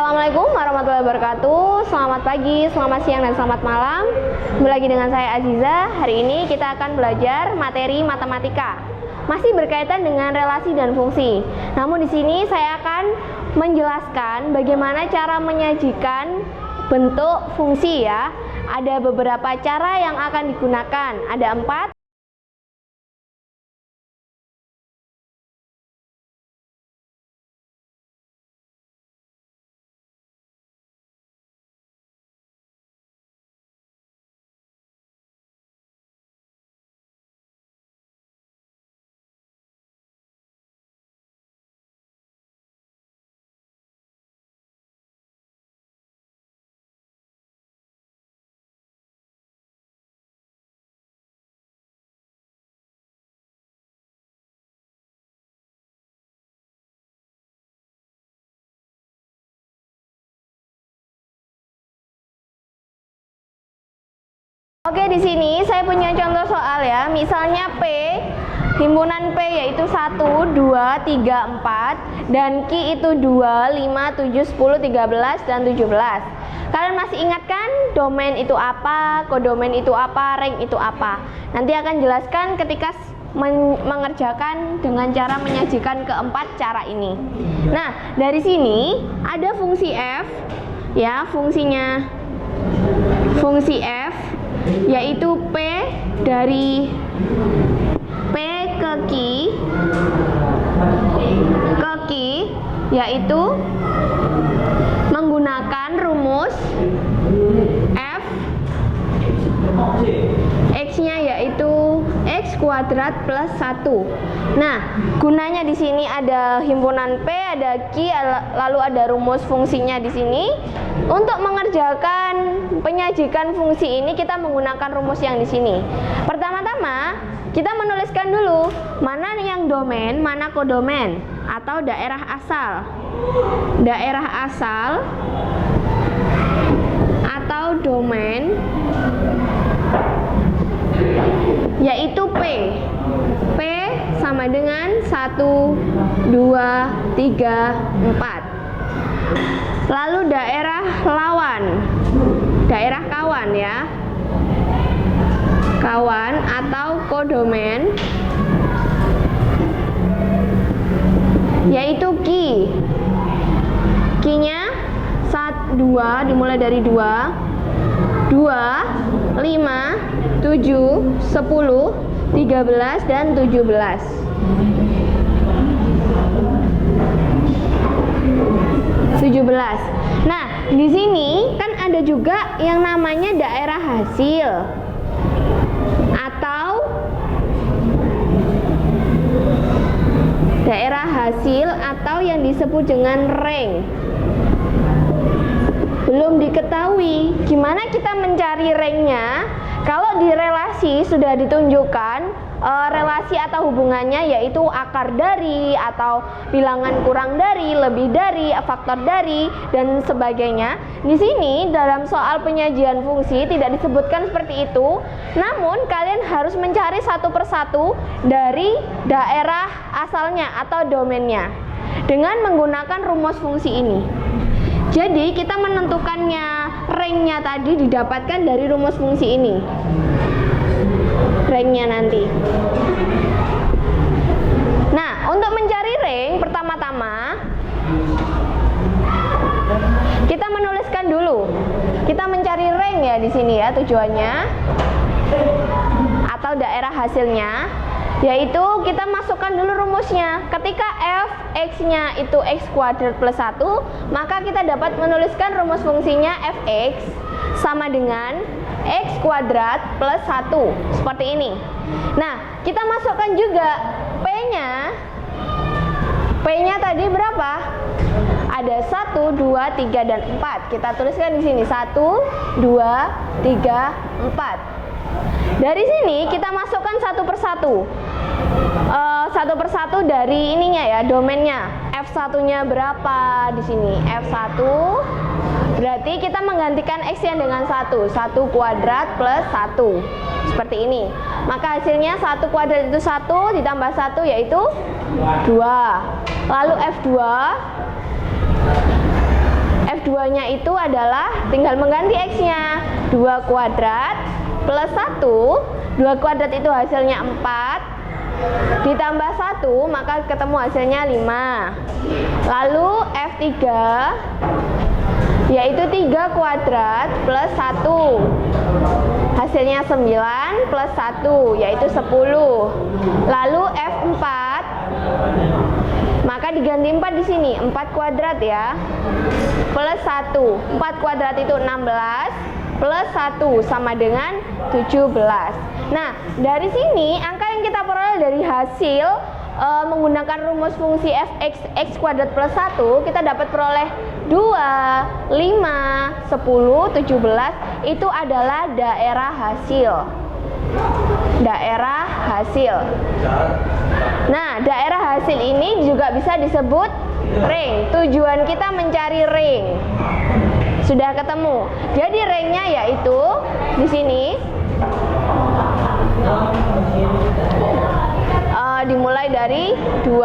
Assalamualaikum warahmatullahi wabarakatuh. Selamat pagi, selamat siang, dan selamat malam. Kembali lagi dengan saya Aziza. Hari ini kita akan belajar materi matematika. Masih berkaitan dengan relasi dan fungsi. Namun di sini saya akan menjelaskan bagaimana cara menyajikan bentuk fungsi ya. Ada beberapa cara yang akan digunakan. Ada 4. Oke, di sini saya punya contoh soal ya. Misalnya P, himpunan P yaitu 1, 2, 3, 4 dan Q itu 2, 5, 7, 10, 13 dan 17. Kalian masih ingat kan domain itu apa, kodomain itu apa, rank itu apa? Nanti akan jelaskan ketika mengerjakan dengan cara menyajikan keempat cara ini. Nah, dari sini ada fungsi f ya, fungsi f yaitu P dari P ke Q yaitu menggunakan rumus F X-nya yaitu X kuadrat plus 1. Nah, gunanya di sini ada himpunan P, ada Q, lalu ada rumus fungsinya di sini. Untuk mengerjakan penyajikan fungsi ini kita menggunakan rumus yang di sini. Pertama-tama kita menuliskan dulu mana yang domain, mana kodomain atau daerah asal. Daerah asal atau domain yaitu P. P sama dengan 1, 2, 3, 4. Lalu daerah lawan, daerah kawan ya, kawan atau kodomain yaitu Q. Q-nya 1, 2 dimulai dari 2, 5, 7, 10, 13 dan 17. Nah, di sini kan ada juga yang namanya daerah hasil atau yang disebut dengan rank. Belum diketahui gimana kita mencari ranknya. Kalau di relasi sudah ditunjukkan relasi atau hubungannya yaitu akar dari atau bilangan kurang dari, lebih dari, faktor dari dan sebagainya. Di sini dalam soal penyajian fungsi tidak disebutkan seperti itu. Namun kalian harus mencari satu persatu dari daerah asalnya atau domainnya dengan menggunakan rumus fungsi ini. Jadi kita menentukannya ranknya tadi didapatkan dari rumus fungsi ini. Ranknya nanti. Nah, untuk mencari rank pertama-tama kita menuliskan dulu. Kita mencari rank ya di sini ya tujuannya atau daerah hasilnya. Yaitu kita masukkan dulu rumusnya. Ketika f x-nya itu x kuadrat plus 1, maka kita dapat menuliskan rumus fungsinya fx sama dengan x kuadrat plus 1 seperti ini. Nah, kita masukkan juga p-nya. P-nya tadi berapa? Ada 1, 2, 3 dan 4. Kita tuliskan di sini 1, 2, 3, 4. Dari sini kita masukkan satu persatu. Satu persatu dari ininya ya, domainnya. F1-nya berapa di sini? F1 berarti kita menggantikan X-nya dengan 1 kuadrat plus 1 seperti ini. Maka hasilnya 1 kuadrat itu 1 ditambah 1 yaitu 2. Lalu F2 F2-nya itu adalah tinggal mengganti X-nya. 2 kuadrat plus 1. 2 kuadrat itu hasilnya 4. Ditambah 1, maka ketemu hasilnya 5. Lalu F3, yaitu 3 kuadrat plus 1. Hasilnya 9 plus 1, yaitu 10. Lalu F4, maka diganti 4 di sini, 4 kuadrat ya, plus 1. 4 kuadrat itu 16, plus 1 sama dengan 17. Nah, dari sini angka yang kita peroleh dari hasil menggunakan rumus fungsi fx x kuadrat plus 1, kita dapat peroleh 2, 5, 10, 17 itu adalah daerah hasil. Daerah hasil. Nah, daerah hasil ini juga bisa disebut ring. Tujuan kita mencari ring. Sudah ketemu. Jadi ringnya yaitu di sini dimulai dari 2,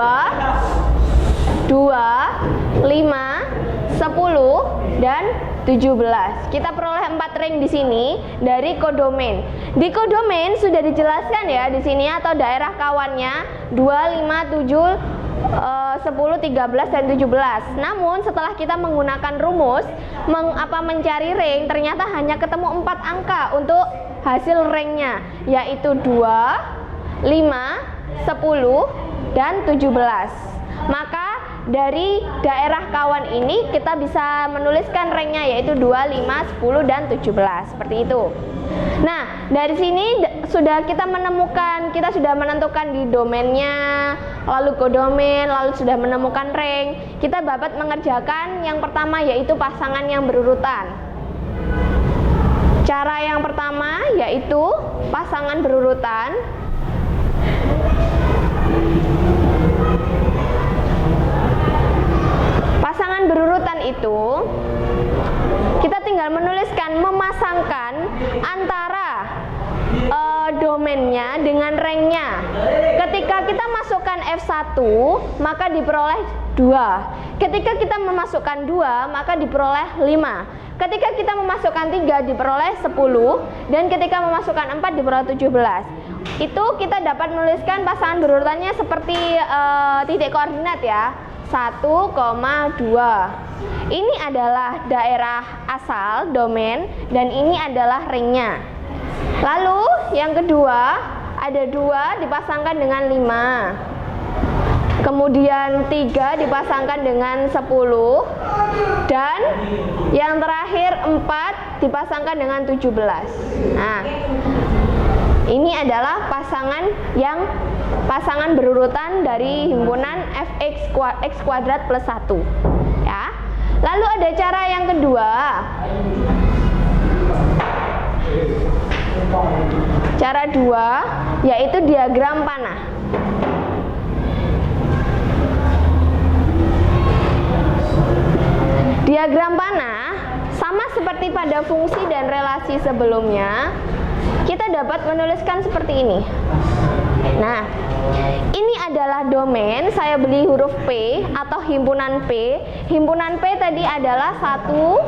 5, 10 dan 17. Kita peroleh 4 ring di sini dari kodomain. Di kodomain sudah dijelaskan ya di sini atau daerah kawannya 2, 5, 7, 10, 13 dan 17. Namun setelah kita menggunakan rumus mencari ring, ternyata hanya ketemu 4 angka untuk hasil ringnya, yaitu 2, 5, 10 dan 17. Maka dari daerah kawan ini kita bisa menuliskan ringnya yaitu 2, 5, 10 dan 17 seperti itu. Nah, dari sini kita sudah menentukan di domainnya, lalu kodomain, lalu sudah menemukan ring. Kita dapat mengerjakan yang pertama yaitu pasangan yang berurutan. Cara yang pertama yaitu pasangan berurutan. Pasangan berurutan itu kita tinggal memasangkan antara domainnya dengan ringnya. Ketika kita masukkan F1 maka diperoleh 2. Ketika kita memasukkan 2 maka diperoleh 5. Ketika kita memasukkan 3 diperoleh 10. Dan ketika memasukkan 4 diperoleh 17. Itu kita dapat menuliskan pasangan berurutannya seperti titik koordinat ya, 1,2. Ini adalah daerah asal, domain, dan ini adalah ringnya. Lalu yang kedua, ada 2 dipasangkan dengan 5. Kemudian 3 dipasangkan dengan 10. Dan yang terakhir 4 dipasangkan dengan 17. Nah, ini adalah pasangan berurutan dari himpunan fx x kuadrat plus 1 ya. Lalu ada cara yang kedua. Cara 2 yaitu diagram panah. Diagram panah sama seperti pada fungsi dan relasi sebelumnya. Kita dapat menuliskan seperti ini. Nah, ini adalah domain, saya beli huruf P atau himpunan P. Himpunan P tadi adalah 1,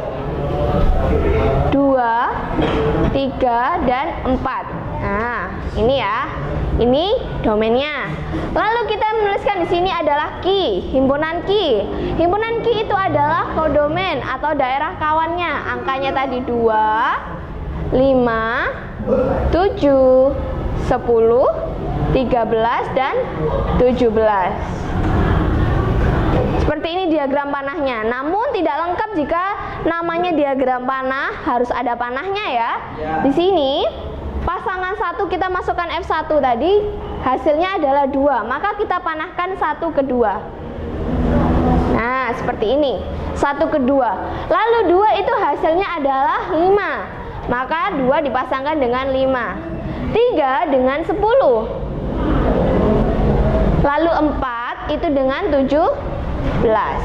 2, 3, dan 4. Nah, ini ya. Ini domainnya. Lalu kita menuliskan di sini adalah key, himpunan key. Himpunan key itu adalah kodomain atau daerah kawannya. Angkanya tadi 2, 5, 7, 10, 13, dan 17. Seperti ini diagram panahnya. Namun tidak lengkap jika namanya diagram panah, harus ada panahnya ya. Di sini pasangan 1 kita masukkan F1 tadi, hasilnya adalah 2. Maka kita panahkan 1 ke 2. Nah, seperti ini. 1 ke 2. Lalu 2 itu hasilnya adalah 5. Maka 2 dipasangkan dengan 5. 3 dengan 10. Lalu 4 itu dengan 17.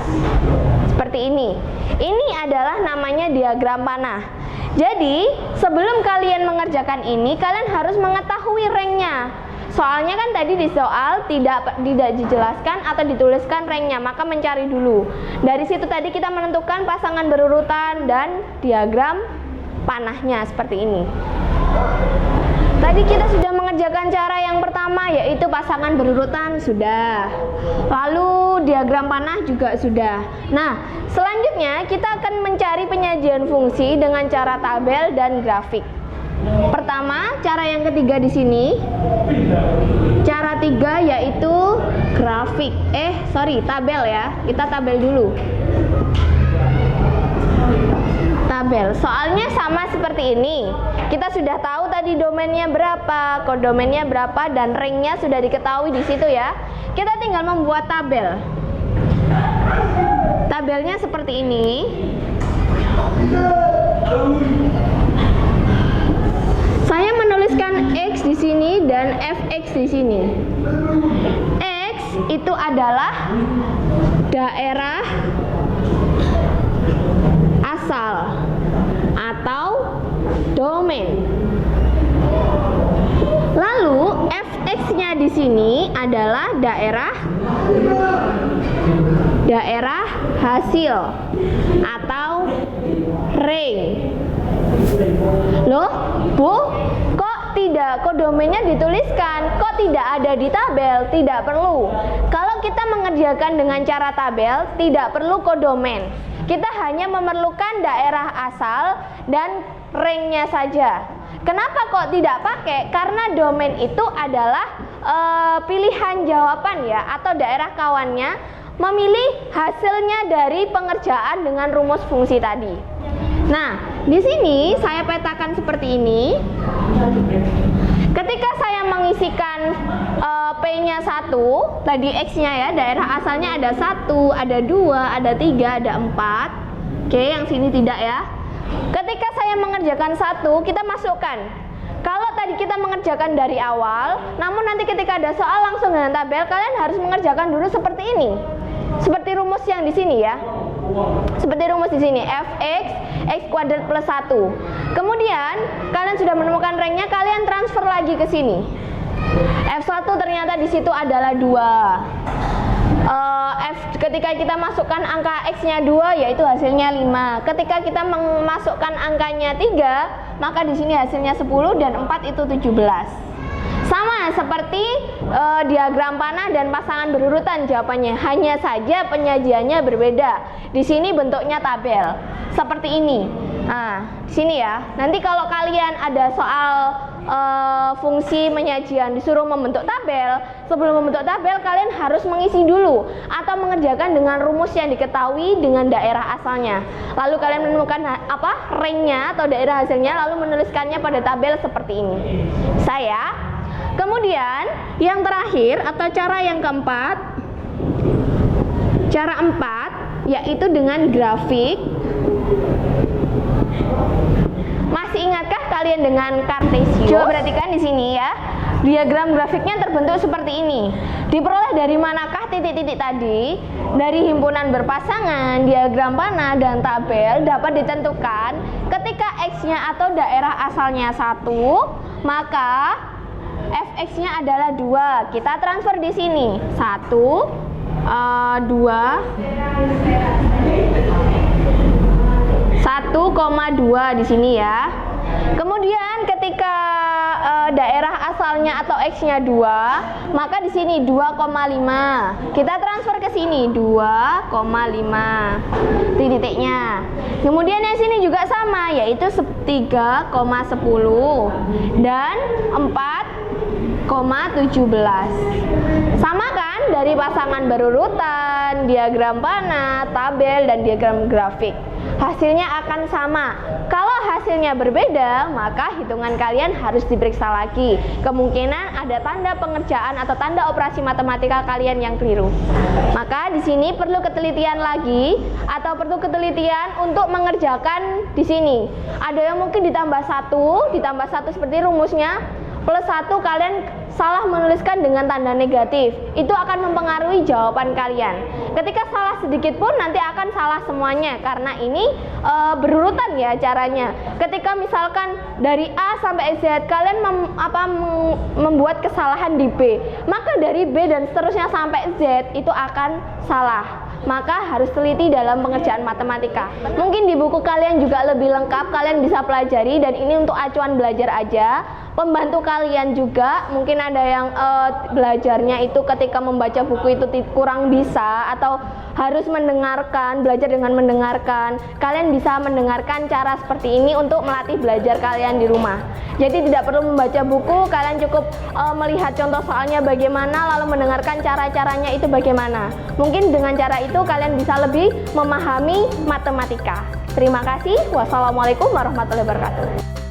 Seperti ini. Ini adalah namanya diagram panah. Jadi, sebelum kalian mengerjakan ini, kalian harus mengetahui ringnya. soalnya kan tadi di soal tidak dijelaskan atau dituliskan ranknya, maka mencari dulu. Dari situ tadi kita menentukan pasangan berurutan dan diagram panahnya seperti ini. Tadi kita sudah mengerjakan cara yang pertama, yaitu pasangan berurutan sudah. Lalu diagram panah juga sudah. Nah, selanjutnya kita akan mencari penyajian fungsi dengan cara tabel dan grafik. Pertama, cara yang ketiga di sini. Cara 3 yaitu grafik. Tabel ya. Kita tabel dulu. Tabel. Soalnya sama seperti ini. Kita sudah tahu tadi domainnya berapa, kodomainnya berapa, dan ranknya sudah diketahui di situ ya. Kita tinggal membuat tabel. Tabelnya seperti ini. Saya menuliskan X di sini dan Fx di sini. X itu adalah daerah asal atau domain. Lalu Fx-nya di sini adalah daerah hasil atau rank. Loh, Bu, kok domainnya dituliskan? Kok tidak ada di tabel? Tidak perlu. Kalau kita mengerjakan dengan cara tabel, tidak perlu kodomain. Kita hanya memerlukan daerah asal dan ranknya saja. Kenapa kok tidak pakai? Karena domain itu adalah pilihan jawaban ya, atau daerah kawannya memilih hasilnya dari pengerjaan dengan rumus fungsi tadi. Nah, di sini saya petakan seperti ini. Ketika saya mengisikan P-nya 1, tadi X-nya ya, daerah asalnya ada 1, ada 2, ada 3, ada 4. Oke, yang sini tidak ya. Ketika saya mengerjakan 1, kita masukkan. Kalau tadi kita mengerjakan dari awal, namun nanti ketika ada soal langsung dengan tabel, kalian harus mengerjakan dulu seperti ini. Seperti rumus yang di sini ya. Seperti rumus di sini, Fx x kuadrat plus 1. Kemudian kalian sudah menemukan ranknya, kalian transfer lagi ke sini. F1 ternyata di situ adalah 2. Ketika kita masukkan angka X-nya 2, yaitu hasilnya 5. Ketika kita memasukkan angkanya 3, maka di sini hasilnya 10 dan 4 itu 17. Sama seperti diagram panah dan pasangan berurutan jawabannya, hanya saja penyajiannya berbeda. Di sini bentuknya tabel seperti ini. Nah, di sini ya. Nanti kalau kalian ada soal fungsi penyajian disuruh membentuk tabel, sebelum membentuk tabel kalian harus mengisi dulu atau mengerjakan dengan rumus yang diketahui dengan daerah asalnya. Lalu kalian menemukan ranknya atau daerah hasilnya, lalu menuliskannya pada tabel seperti ini. Kemudian yang terakhir atau cara yang keempat, cara 4, yaitu dengan grafik. Masih ingatkah kalian dengan Cartesius? Coba perhatikan di sini ya. Diagram grafiknya terbentuk seperti ini. Diperoleh dari manakah titik-titik tadi? Dari himpunan berpasangan, diagram panah, dan tabel dapat ditentukan ketika X-nya atau daerah asalnya 1, maka Fx-nya adalah 2. Kita transfer di sini 1, 2, 1,2 di sini ya. Kemudian ketika daerah asalnya atau X-nya 2, maka di sini 2,5. Kita transfer ke sini 2,5 titiknya. Kemudian yang sini juga sama, yaitu 3,10 dan 4,17. Sama kan dari pasangan berurutan, diagram panah, tabel, dan diagram grafik. Hasilnya akan sama. Kalau hasilnya berbeda, maka hitungan kalian harus diperiksa lagi. Kemungkinan ada tanda pengerjaan atau tanda operasi matematika kalian yang keliru. Maka di sini perlu ketelitian lagi atau perlu ketelitian untuk mengerjakan di sini. Ada yang mungkin ditambah 1 seperti rumusnya. plus 1 kalian salah menuliskan dengan tanda negatif, itu akan mempengaruhi jawaban kalian. Ketika salah sedikit pun nanti akan salah semuanya, karena ini berurutan ya caranya. Ketika misalkan dari A sampai Z kalian membuat kesalahan di B, maka dari B dan seterusnya sampai Z itu akan salah. Maka harus teliti dalam pengerjaan matematika. Mungkin di buku kalian juga lebih lengkap, kalian bisa pelajari, dan ini untuk acuan belajar aja. Pembantu kalian juga, mungkin ada yang belajarnya itu ketika membaca buku itu kurang bisa, atau harus mendengarkan, belajar dengan mendengarkan. Kalian bisa mendengarkan cara seperti ini untuk melatih belajar kalian di rumah. Jadi tidak perlu membaca buku, kalian cukup melihat contoh soalnya bagaimana, lalu mendengarkan cara-caranya itu bagaimana. Mungkin dengan cara itu kalian bisa lebih memahami matematika. Terima kasih. Wassalamualaikum warahmatullahi wabarakatuh.